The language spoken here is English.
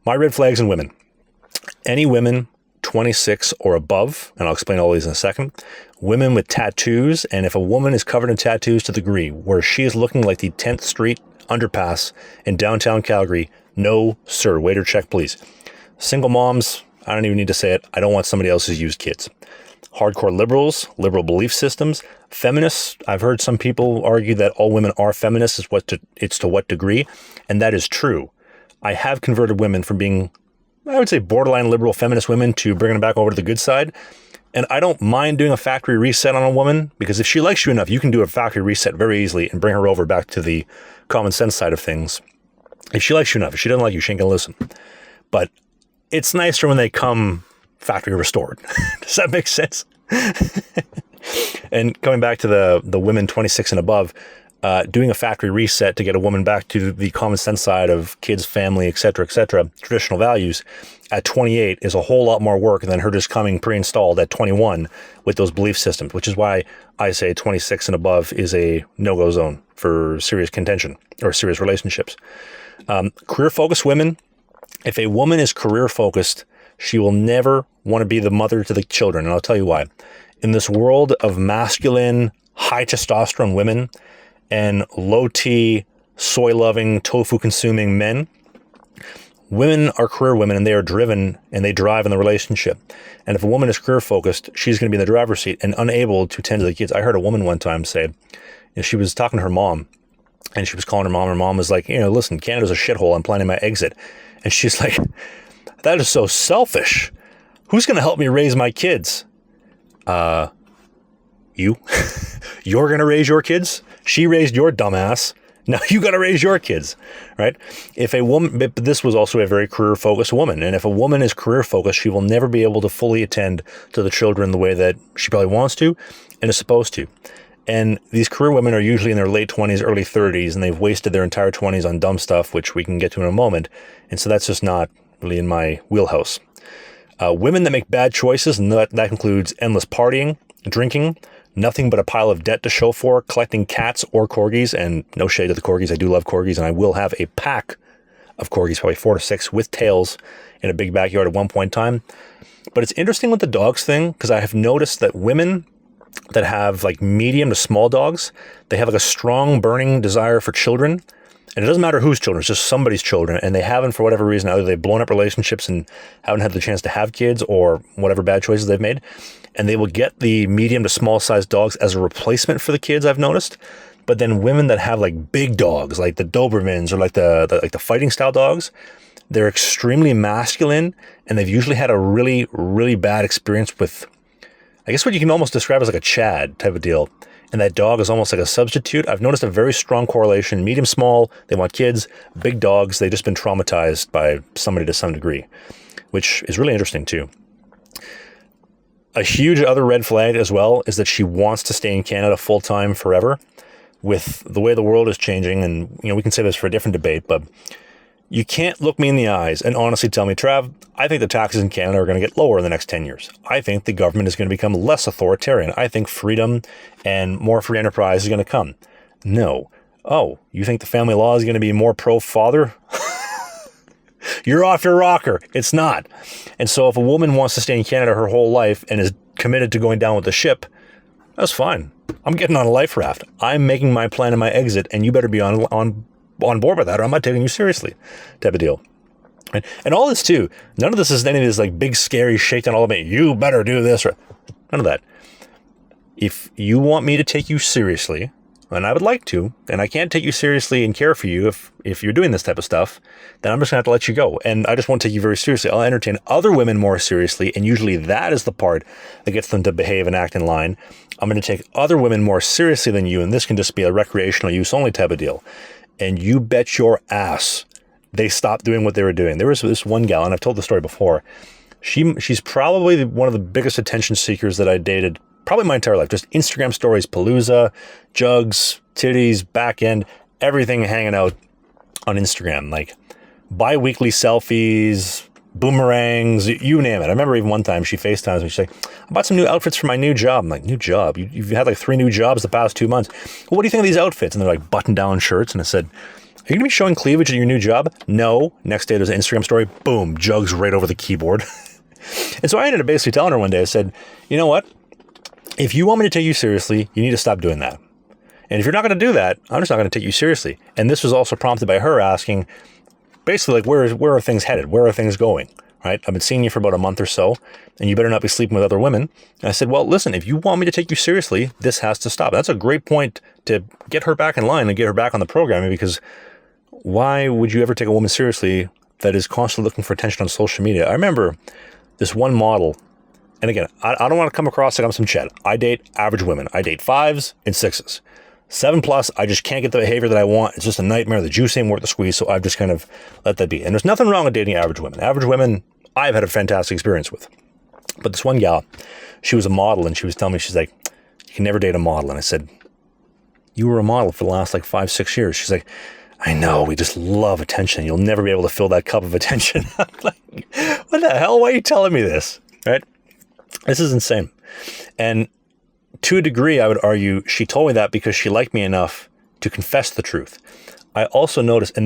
My red flags in women. Any women 26 or above, and I'll explain all these in a second. Women with tattoos, and if a woman is covered in tattoos to the degree where she is looking like the 10th Street underpass in downtown Calgary, no, sir. Waiter check, please. Single moms, I don't even need to say it. I don't want somebody else's used kids. Hardcore liberals, liberal belief systems, feminists. I've heard some people argue that all women are feminists. It's to what degree, and that is true. I have converted women from being, I would say, borderline liberal feminist women to bringing them back over to the good side. And I don't mind doing a factory reset on a woman, because if she likes you enough, you can do a factory reset very easily and bring her over back to the common sense side of things. If she likes you enough, if she doesn't like you, she ain't gonna listen. But it's nicer when they come factory restored. Does that make sense? And coming back to the women 26 and above, doing a factory reset to get a woman back to the common sense side of kids, family, etc., traditional values at 28 is a whole lot more work than her just coming pre-installed at 21 with those belief systems, which is why I say 26 and above is a no-go zone for serious contention or serious relationships. Career-focused women, if a woman is career-focused, she will never want to be the mother to the children, and I'll tell you why. In this world of masculine, high testosterone women, and low-T, soy-loving, tofu-consuming men, women are career women, and they are driven, and they drive in the relationship. And if a woman is career-focused, she's going to be in the driver's seat and unable to tend to the kids. I heard a woman one time say, she was talking to her mom, and she was calling her mom. Her mom was like, listen, Canada's a shithole. I'm planning my exit. And she's like, that is so selfish. Who's going to help me raise my kids? You. You're going to raise your kids? She raised your dumbass. Now you got to raise your kids, right? If a woman, but this was also a very career-focused woman. And if a woman is career-focused, she will never be able to fully attend to the children the way that she probably wants to and is supposed to. And these career women are usually in their late 20s, early 30s, and they've wasted their entire 20s on dumb stuff, which we can get to in a moment. And so that's just not really in my wheelhouse. Women that make bad choices, and that includes endless partying, drinking, nothing but a pile of debt to show for, collecting cats or corgis, and no shade to the corgis. I do love corgis, and I will have a pack of corgis, probably 4 to 6 with tails in a big backyard at one point in time. But it's interesting with the dogs thing, because I have noticed that women that have like medium to small dogs, they have like a strong burning desire for children. And it doesn't matter whose children, it's just somebody's children. And they haven't, for whatever reason, either they've blown up relationships and haven't had the chance to have kids, or whatever bad choices they've made. And they will get the medium to small sized dogs as a replacement for the kids, I've noticed. But then women that have like big dogs, like the Dobermans or like the fighting style dogs, they're extremely masculine, and they've usually had a really, really bad experience with, I guess what you can almost describe as like a Chad type of deal. And that dog is almost like a substitute. I've noticed a very strong correlation. Medium, small, they want kids. Big dogs, they've just been traumatized by somebody to some degree, which is really interesting too. A huge other red flag as well is that she wants to stay in Canada full-time forever. With the way the world is changing, and we can say this for a different debate, but you can't look me in the eyes and honestly tell me, Trav, I think the taxes in Canada are going to get lower in the next 10 years. I think the government is going to become less authoritarian. I think freedom and more free enterprise is going to come. No. Oh, you think the family law is going to be more pro-father? You're off your rocker. It's not. And so if a woman wants to stay in Canada her whole life and is committed to going down with the ship, that's fine. I'm getting on a life raft. I'm making my plan and my exit, and you better be on board with that, or I'm not taking you seriously, type of deal. And all this too, none of this is any of this like big scary shakedown all about you better do this, or none of that. If you want me to take you seriously, and I would like to, and I can't take you seriously and care for you if you're doing this type of stuff, then I'm just gonna have to let you go. And I just won't take you very seriously. I'll entertain other women more seriously, and usually that is the part that gets them to behave and act in line. I'm gonna take other women more seriously than you, and this can just be a recreational use only type of deal. And you bet your ass they stopped doing what they were doing. There was this one gal, and I've told the story before. She's probably one of the biggest attention seekers that I dated probably my entire life. Just Instagram stories, palooza, jugs, titties, back end, everything hanging out on Instagram. Like bi-weekly selfies, boomerangs, you name it. I remember even one time she FaceTimes me. She's like, I bought some new outfits for my new job. I'm like, new job? You've had like 3 new jobs the past 2 months. Well, what do you think of these outfits? And they're like button-down shirts. And I said, you going to be showing cleavage at your new job? No. Next day, there's an Instagram story. Boom, jugs right over the keyboard. And so I ended up basically telling her one day, I said, you know what? If you want me to take you seriously, you need to stop doing that. And if you're not going to do that, I'm just not going to take you seriously. And this was also prompted by her asking, basically, like, where are things headed? Where are things going? Right? I've been seeing you for about a month or so, and you better not be sleeping with other women. And I said, well, listen, if you want me to take you seriously, this has to stop. That's a great point to get her back in line and get her back on the programming, because why would you ever take a woman seriously that is constantly looking for attention on social media? I remember this one model, and again, I don't want to come across like I'm some Chet. I date average women. I date 5s and 6s. 7+, I just can't get the behavior that I want. It's just a nightmare. The juice ain't worth the squeeze, so I've just kind of let that be. And there's nothing wrong with dating average women. Average women, I've had a fantastic experience with. But this one gal, she was a model, and she was telling me, she's like, you can never date a model. And I said, you were a model for the last like 5-6 years. She's like, I know, we just love attention. You'll never be able to fill that cup of attention. I'm like, what the hell? Why are you telling me this? Right? This is insane. And to a degree, I would argue she told me that because she liked me enough to confess the truth. I also noticed, and